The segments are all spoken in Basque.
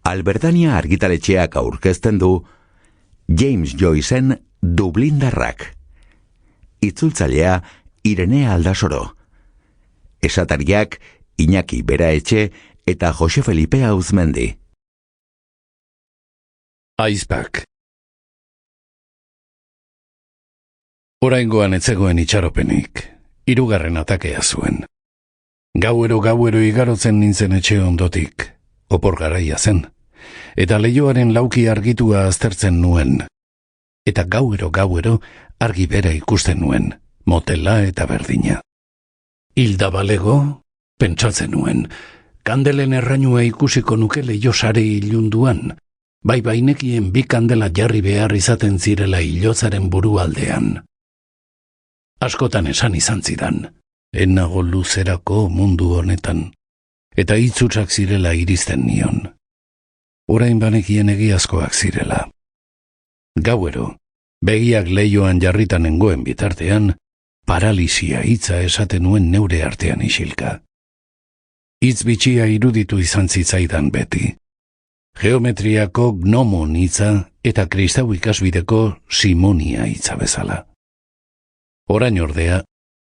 Albertania argitaletxeak aurkezten du James Joyceen Dublindarrak. Itzultzailea Irene Aldasoro. Esatariak Iñaki Beraetxe eta Jose Felipe Auzmendi. Icepack. Oraingoan etzegoen itxaropenik, 3. atakea zuen. Gauero igarotzen nintzen etxe ondotik, opor garaia zen, eta leihoaren lauki argitua aztertzen nuen. Eta gauero argi bera ikusten nuen, motela eta berdina. Hilda balego, pentsatzen nuen, kandelen errainua ikusiko nuke leiho sare ilunduan, bai bainekien 2 kandela jarri behar izaten zirela hilozaren burualdean. Askotan esan izan zidan, enago luzerako mundu honetan, eta hitzutsak zirela iristen nion. Orain banekien egiazkoak zirela. Gauero, begiak leihoan jarritan nengoen bitartean, paralisia hitza esaten nuen neure artean isilka. Hitz bitxia iruditu izan zitzaidan beti. Geometriako gnomon hitza eta kristau ikasbideko simonia hitza bezala. Orain ordea,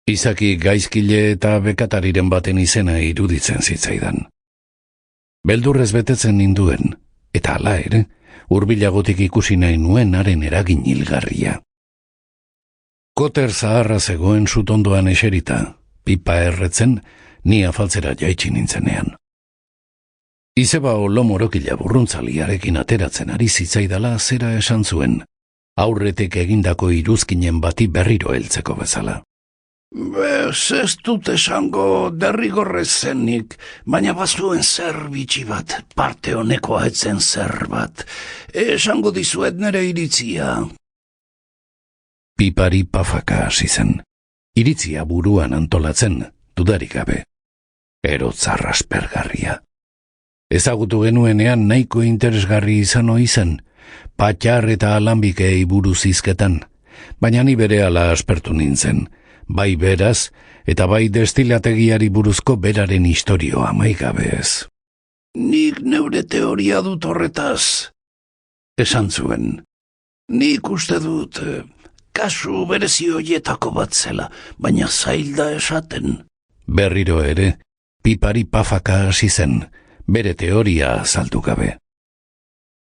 izaki gaizkile eta bekatariren baten izena iruditzen zitzaidan. Beldurrez betetzen ninduen, eta hala ere, hurbilagotik ikusi nahi nuen haren eragin hilgarria. Koter zaharra zegoen sutondoan eserita, pipa erretzen, ni afaltzera jaitsi nintzenean. Izeba olomorokila burruntzaliarekin ateratzen ari zitzaidala zera esan zuen, aurretik egindako iruzkinen bati berriro heltzeko bezala. Ez dut esango derrigorrez zenik, baina bazuen zer bitxi bat, parte honekoa etzen zer bat. Esango dizuet nere iritzia. Pipari pafaka hasi zen. Iritzia buruan antolatzen, dudarik gabe. Erotzar aspergarria. Ezagutu genuenean nahiko interesgarri izan oizen, patxar eta alambikei buruz izketan, baina ni berehala aspertu nintzen, bai beraz, eta bai destilategiari buruzko beraren historioa maigabez. Nik neure teoria dut horretaz, esan zuen. Nik uste dut, kasu berezi hoietako bat zela, baina zailda esaten. Berriro ere, pipari pafaka hasi zen, bere teoria azaldu gabe.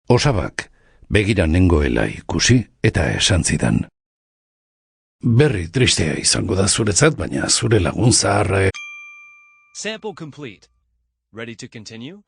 Osabak, begira nengoela ikusi eta esan zidan. Berri tristea izango da zuretzat, baina zure lagun zaharra. Sample complete. Ready to continue?